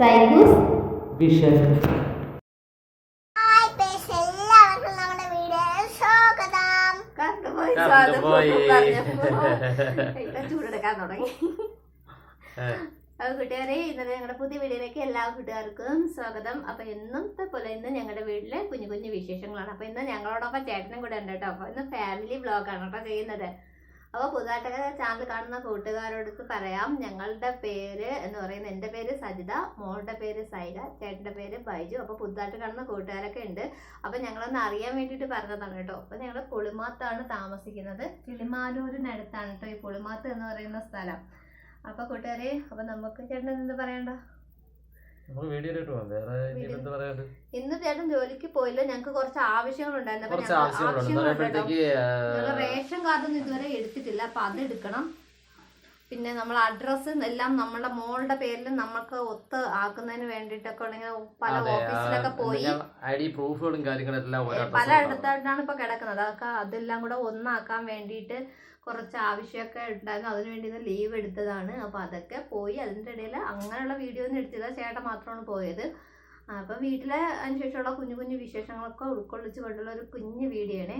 സൈബൂസ് vision. ചൂടെടുക്കാൻ തുടങ്ങി. അപ്പൊ കൂട്ടുകാരെ, ഇന്നലെ ഞങ്ങളുടെ പുതിയ വീഡിയോയിലേക്ക് എല്ലാ കൂട്ടുകാർക്കും സ്വാഗതം. അപ്പൊ ഇന്നത്തെ പോലെ ഇന്ന് ഞങ്ങളുടെ വീട്ടിലെ കുഞ്ഞു കുഞ്ഞു വിശേഷങ്ങളാണ്. അപ്പൊ ഇന്ന് ഞങ്ങളോടൊപ്പം ചേട്ടനും കൂടെ ഉണ്ട് കേട്ടോ. അപ്പൊ ഇന്ന് ഫാമിലി വ്ലോഗാണ് കേട്ടോ ചെയ്യുന്നത്. അപ്പോൾ പുതുതായിട്ടൊക്കെ ചാനൽ കാണുന്ന കൂട്ടുകാരോടൊക്കെ പറയാം, ഞങ്ങളുടെ പേര് എന്ന് പറയുന്നത്, എൻ്റെ പേര് സജിത, മോളുടെ പേര് സൈല, ചേട്ടൻ്റെ പേര് ബൈജു. അപ്പോൾ പുതുതായിട്ട് കാണുന്ന കൂട്ടുകാരൊക്കെ ഉണ്ട്. അപ്പോൾ ഞങ്ങളൊന്ന് അറിയാൻ വേണ്ടിയിട്ട് പറഞ്ഞതാണ് കേട്ടോ. അപ്പോൾ ഞങ്ങൾ പുളിമാത്താണ് താമസിക്കുന്നത്. കിളിമാനൂരിനടുത്താണ് കേട്ടോ ഈ പുളിമാത്ത് എന്ന് പറയുന്ന സ്ഥലം. അപ്പോൾ കൂട്ടുകാരെ, അപ്പോൾ നമുക്ക് ചേട്ടൻ എന്ത് പറയണ്ട, ഇന്ന് ചേട്ടൻ ജോലിക്ക് പോയില്ല. ഞങ്ങൾക്ക് കുറച്ച് ആവശ്യങ്ങളുണ്ടായിരുന്നു. റേഷൻ കാർഡൊന്നും ഇതുവരെ എടുത്തിട്ടില്ല. അപ്പൊ അത് എടുക്കണം. പിന്നെ നമ്മൾ അഡ്രസ്സ് എല്ലാം നമ്മുടെ മോളുടെ പേരിൽ നമുക്ക് ഒത്ത് ആക്കുന്നതിന് വേണ്ടിട്ടൊക്കെ പല ഓഫീസിലൊക്കെ പോയി പല അടുത്തായിട്ടാണ് ഇപ്പൊ കിടക്കുന്നത്. അതൊക്കെ അതെല്ലാം കൂടെ ഒന്നാക്കാൻ വേണ്ടിയിട്ട് കുറച്ച് ആവശ്യമൊക്കെ ഉണ്ടായിരുന്നു. അതിനു വേണ്ടി ഇന്ന് ലീവ് എടുത്തതാണ്. അപ്പോൾ അതൊക്കെ പോയി അതിൻ്റെ ഇടയിൽ അങ്ങനെയുള്ള വീഡിയോ ഒന്നും എടുത്തില്ല. ചേട്ടൻ മാത്രമാണ് പോയത്. അപ്പം വീട്ടിലെ അതിനുശേഷമുള്ള കുഞ്ഞു കുഞ്ഞു വിശേഷങ്ങളൊക്കെ ഉൾക്കൊള്ളിച്ച് കൊണ്ടുള്ള ഒരു കുഞ്ഞു വീഡിയോ ആണേ.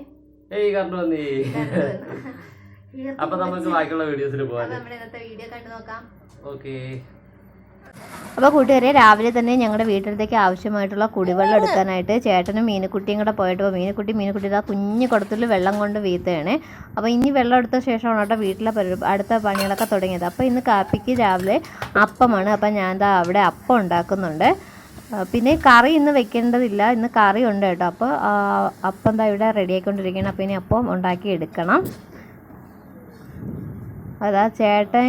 നമ്മുടെ ഇന്നത്തെ വീഡിയോ കണ്ടു നോക്കാം. അപ്പോൾ കൂട്ടുകാരെ, രാവിലെ തന്നെ ഞങ്ങളുടെ വീട്ടിലത്തേക്ക് ആവശ്യമായിട്ടുള്ള കുടിവെള്ളം എടുക്കാനായിട്ട് ചേട്ടനും മീനുക്കുട്ടിയും കൂടെ പോയിട്ട് മീനുക്കുട്ടി ആ കുഞ്ഞു കുടത്തിൽ വെള്ളം കൊണ്ട് വീത്തുകയാണ്. അപ്പോൾ ഇനി വെള്ളം എടുത്ത ശേഷമാണ് കേട്ടോ വീട്ടിലെ അടുത്ത പണികളൊക്കെ തുടങ്ങിയത്. അപ്പോൾ ഇന്ന് കാപ്പിക്ക് രാവിലെ അപ്പമാണ്. അപ്പം ഞാൻ അവിടെ അപ്പം ഉണ്ടാക്കുന്നുണ്ട്. പിന്നെ കറി ഇന്ന് വെക്കേണ്ടതില്ല, ഇന്ന് കറി ഉണ്ട് കേട്ടോ. അപ്പോൾ അപ്പം എന്താ ഇവിടെ റെഡി ആയിക്കൊണ്ടിരിക്കുകയാണ്. അപ്പോൾ ഇനി അപ്പം ഉണ്ടാക്കി എടുക്കണം. അതാ ചേട്ടൻ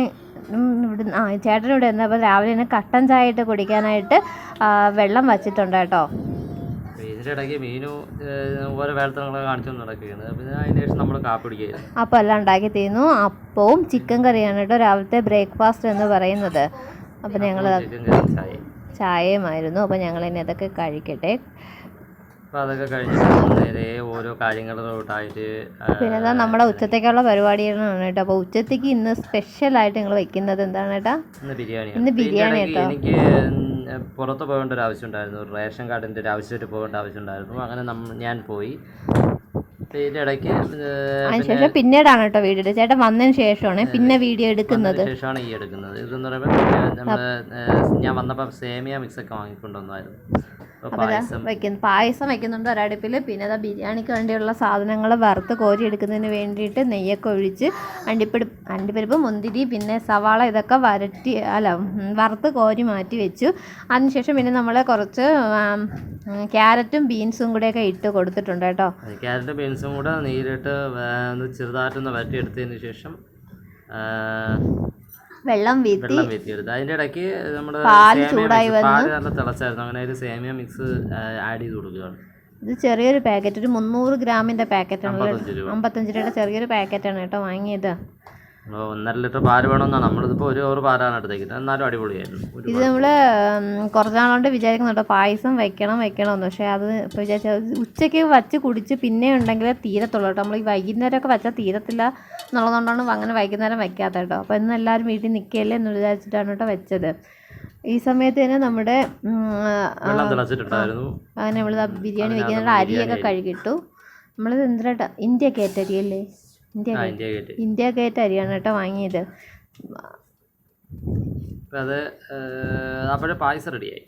ചേട്ടനിവിടെ എന്താ, അപ്പോൾ രാവിലെ തന്നെ കട്ടൻ ചായ ഇട്ട് കുടിക്കാനായിട്ട് വെള്ളം വച്ചിട്ടുണ്ട് കേട്ടോ. അപ്പം എല്ലാം ഉണ്ടാക്കി തീർന്നു. അപ്പവും ചിക്കൻ കറിയാണ് കേട്ടോ രാവിലത്തെ ബ്രേക്ക്ഫാസ്റ്റ് എന്ന് പറയുന്നത്. അപ്പം ഞങ്ങൾ ചായയുമായിരുന്നു. അപ്പം ഞങ്ങൾ ഇനി അതൊക്കെ കഴിക്കട്ടെ. അതൊക്കെ കഴിഞ്ഞിട്ട് നേരെ ഓരോ കാര്യങ്ങളിലോട്ടായിട്ട് പിന്നെ അതാ നമ്മുടെ ഉച്ചത്തേക്കുള്ള പരിപാടികളാണ് കേട്ടോ. അപ്പോൾ ഉച്ചത്തേക്ക് ഇന്ന് സ്പെഷ്യലായിട്ട് ഞങ്ങൾ വെക്കുന്നത് എന്താണ് കേട്ടോ? ഇന്ന് ബിരിയാണി കേട്ടോ. എനിക്ക് പുറത്ത് പോകേണ്ട ഒരു ആവശ്യം ഉണ്ടായിരുന്നു, റേഷൻ കാർഡിൻ്റെ ഒരു ആവശ്യമായിട്ട് പോകേണ്ട ആവശ്യം ഉണ്ടായിരുന്നു. അങ്ങനെ ഞാൻ പോയി. ഇതിൻ്റെ ഇടയ്ക്ക് അതിനുശേഷം പിന്നീടാണ് കേട്ടോ വീഡിയോ, ചേട്ടൻ വന്നതിന് ശേഷമാണ് പിന്നെ വീഡിയോ എടുക്കുന്നത്. ശേഷമാണ് ഈ എടുക്കുന്നത്. ഇതെന്ന് പറയുമ്പോൾ നമ്മൾ ഞാൻ വന്നപ്പോൾ സേമിയ മിക്സൊക്കെ വാങ്ങിക്കൊണ്ടുവന്നായിരുന്നു. പായസം വെക്കുന്നുണ്ട് ഒരടുപ്പിൽ. പിന്നെ അതാ ബിരിയാണിക്ക് വേണ്ടിയുള്ള സാധനങ്ങൾ വറുത്ത് കോരി എടുക്കുന്നതിന് വേണ്ടിയിട്ട് നെയ്യൊക്കെ ഒഴിച്ച് അണ്ടിപ്പരിപ്പ്, മുന്തിരി, പിന്നെ സവാള ഇതൊക്കെ വറുത്ത് കോരി മാറ്റി വെച്ചു. അതിനുശേഷം പിന്നെ നമ്മൾ കുറച്ച് ക്യാരറ്റും ബീൻസും കൂടെയൊക്കെ ഇട്ട് കൊടുത്തിട്ടുണ്ട് കേട്ടോ. ക്യാരറ്റും ബീൻസും കൂടെ നീരിട്ട് ചെറുതായിട്ടൊന്ന് വരട്ടിയെടുത്തതിന് ശേഷം വെള്ളം വീത്തിയെടുത്ത് അതിൻ്റെ ഇടയ്ക്ക് നമ്മുടെ പാല് ചൂടായി പാല് നല്ല തിളച്ചായിരുന്നു. അങ്ങനെ ഒരു സേമിയ മിക്സ് ആഡ് ചെയ്ത് കൊടുക്കുകയാണ്. ഇത് ചെറിയൊരു പാക്കറ്റ്, ഒരു 300 ഗ്രാമിൻ്റെ പാക്കറ്റാണ്, 55 രൂപയുടെ ചെറിയൊരു പാക്കറ്റാണ് കേട്ടോ വാങ്ങിയത്. 1.5 ലിറ്റർ പാല് വേണമെന്നാണ്. നമ്മളിതിപ്പോൾ 1 ഓവർ പാലാണ് എടുത്തേക്കുന്നത്. എന്നാലും അടിപൊളിയായിരുന്നു. ഇത് നമ്മൾ കുറച്ച് നാളുകൊണ്ട് വിചാരിക്കുന്നുണ്ടോ പായസം വെക്കണമെന്ന്. പക്ഷേ അത് ഇപ്പോൾ വിചാരിച്ച ഉച്ചയ്ക്ക് വച്ച് കുടിച്ച് പിന്നെ ഉണ്ടെങ്കിലേ തീരത്തുള്ളൂ കേട്ടോ. നമ്മൾ ഈ വൈകുന്നേരമൊക്കെ വെച്ചാൽ തീരത്തില്ല എന്നുള്ളതുകൊണ്ടാണ് അങ്ങനെ വൈകുന്നേരം വെക്കാത്ത കേട്ടോ. അപ്പോൾ ഇന്ന് എല്ലാവരും വീട്ടിൽ നിൽക്കുകയല്ലേ എന്ന് വിചാരിച്ചിട്ടാണ് കേട്ടോ വെച്ചത്. ഈ സമയത്ത് തന്നെ നമ്മുടെ അങ്ങനെ നമ്മൾ ബിരിയാണി വെക്കാനുള്ള അരിയൊക്കെ കഴുകിട്ടു. നമ്മളിത് എന്തിനാ ഇന്ത്യ ഗേറ്റ് അരിയല്ലേ, ഇന്ത്യ ഗേറ്റ് അരിയാണ് കേട്ടോ വാങ്ങിയത്. അത് അപ്പോഴേ പായസം റെഡിയായി.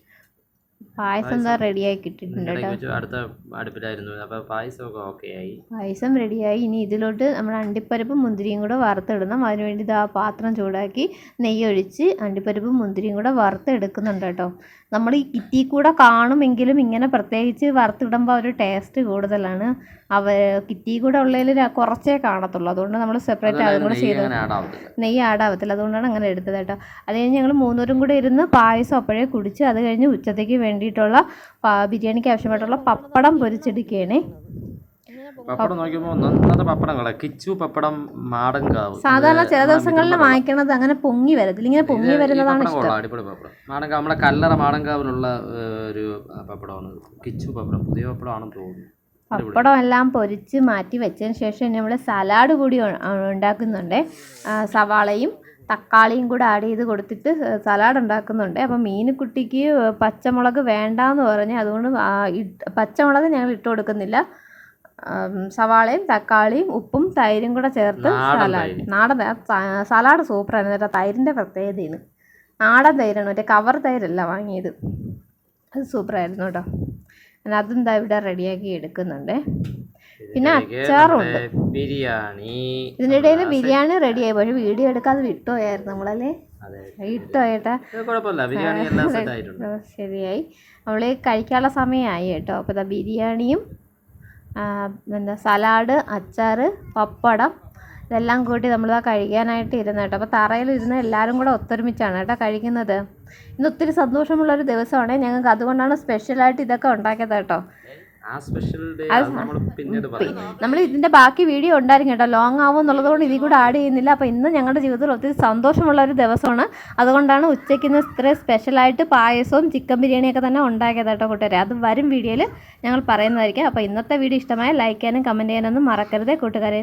പായസം എന്താ റെഡിയായി കിട്ടിയിട്ടുണ്ട് കേട്ടോ. അടുത്ത അടുപ്പിലായിരുന്നു. അപ്പോൾ പായസമൊക്കെ ഓക്കെ ആയി. പായസം റെഡിയായി. ഇനി ഇതിലോട്ട് നമ്മുടെ അണ്ടിപ്പരിപ്പും മുന്തിരിയും കൂടെ വറുത്തിടണം. അതിനുവേണ്ടി ഇത് ആ പാത്രം ചൂടാക്കി നെയ്യൊഴിച്ച് അണ്ടിപ്പരിപ്പും മുന്തിരിയും കൂടെ വറുത്തെടുക്കുന്നുണ്ട് കേട്ടോ. നമ്മൾ ഈ കിറ്റി കൂടെ കാണുമെങ്കിലും ഇങ്ങനെ പ്രത്യേകിച്ച് വറുത്തിടുമ്പോൾ ഒരു ടേസ്റ്റ് കൂടുതലാണ്. കിറ്റി കൂടെ ഉള്ളതിൽ കുറച്ചേ കാണത്തുള്ളൂ. അതുകൊണ്ട് നമ്മൾ സെപ്പറേറ്റ് അതും കൂടെ ചെയ്ത് നെയ്യ് ആടാവത്തില്ല. അതുകൊണ്ടാണ് അങ്ങനെ എടുത്തത് കേട്ടോ. അത് കഴിഞ്ഞ് ഞങ്ങൾ 3 കൂടെ ഇരുന്ന് പായസം അപ്പോഴേ കുടിച്ച് അത് കഴിഞ്ഞ് ഉച്ചത്തേക്ക് വേണ്ടിയിട്ടുള്ള ബിരിയാണിക്ക് ആവശ്യമായിട്ടുള്ള പപ്പടം പൊരിച്ചെടുക്കുകയാണേ. സാധാരണ ചില ദിവസങ്ങളിൽ വാങ്ങിക്കണത് അങ്ങനെ പൊങ്ങി വരത്തില്ല, ഇങ്ങനെ പൊങ്ങി വരുന്നതാണ് ഇഷ്ടം. നമ്മുടെ കല്ലറ മാടങ്കാവിനുള്ള ഒരു പപ്പടമാണ് കിച്ചു പപ്പടം. പുതിയ പപ്പടമാണെന്ന് തോന്നുന്നു. പപ്പടം എല്ലാം പൊരിച്ച് മാറ്റി വെച്ചതിന് ശേഷം നമ്മൾ സലാഡ് കൂടി ഉണ്ടാക്കുന്നുണ്ട്. സവാളയും തക്കാളിയും കൂടെ ആഡ് ചെയ്ത് കൊടുത്തിട്ട് സലാഡ് ഉണ്ടാക്കുന്നുണ്ട്. അപ്പോൾ മീനുക്കുട്ടിക്ക് പച്ചമുളക് വേണ്ടാന്ന് പറഞ്ഞ് അതുകൊണ്ട് പച്ചമുളക് ഞങ്ങൾ ഇട്ട് കൊടുക്കുന്നില്ല. സവാളയും തക്കാളിയും ഉപ്പും തൈരും കൂടെ ചേർത്ത് സലാഡ്. നാടൻ സലാഡ് സൂപ്പറാണ് കേട്ടോ. തൈരിൻ്റെ പ്രത്യേകതയാണ്. നാടൻ തൈരാണ്, മറ്റേ കവർ തൈരല്ല വാങ്ങിയത്. അത് സൂപ്പറായിരുന്നു കേട്ടോ. അതും ഇതാ ഇവിടെ റെഡിയാക്കി എടുക്കുന്നുണ്ട്. പിന്നെ അച്ചാറുണ്ട്. ബിരിയാണി ഇതിൻ്റെ ഇടയിൽ ബിരിയാണി റെഡിയായി, പക്ഷെ വീഡിയോ എടുക്കാതെ വിട്ടുപോയായിരുന്നു നമ്മളല്ലേ. വിട്ടുപോയേട്ടാ. ശരിയായി. നമ്മൾ കഴിക്കാനുള്ള സമയമായി കേട്ടോ. അപ്പോൾ ഇതാ ബിരിയാണിയും സലാഡ്, അച്ചാർ, പപ്പടം ഇതെല്ലാം കൂട്ടി നമ്മളിതാ കഴിക്കാനായിട്ട് ഇരുന്ന് കേട്ടോ. അപ്പോൾ തറയിലിരുന്ന് എല്ലാവരും കൂടെ ഒത്തൊരുമിച്ചാണ് കേട്ടോ കഴിക്കുന്നത്. ഇന്ന് ഒത്തിരി സന്തോഷമുള്ളൊരു ദിവസമാണ് ഞങ്ങൾക്ക്. അതുകൊണ്ടാണ് സ്പെഷ്യലായിട്ട് ഇതൊക്കെ ഉണ്ടാക്കിയത് കേട്ടോ. നമ്മൾ ഇതിൻ്റെ ബാക്കി വീഡിയോ ഉണ്ടായിരുന്നു കേട്ടോ. ലോങ് ആവും എന്നുള്ളത് കൊണ്ട് ഇതിൽ കൂടെ ആഡ് ചെയ്യുന്നില്ല. അപ്പോൾ ഇന്ന് ഞങ്ങളുടെ ജീവിതത്തിൽ ഒത്തിരി സന്തോഷമുള്ള ഒരു ദിവസമാണ്. അതുകൊണ്ടാണ് ഉച്ചയ്ക്ക് ഇന്ന് ഇത്രയും സ്പെഷ്യലായിട്ട് പായസവും ചിക്കൻ ബിരിയാണിയൊക്കെ തന്നെ ഉണ്ടാക്കിയത് കേട്ടോ കൂട്ടുകാരെ. അത് വരും വീഡിയോയിൽ ഞങ്ങൾ പറയുന്നതായിരിക്കും. അപ്പോൾ ഇന്നത്തെ വീഡിയോ ഇഷ്ടമായ ലൈക്ക് ചെയ്യാനും കമൻറ്റ് ചെയ്യാനൊന്നും മറക്കരുത് കൂട്ടുകാരെ.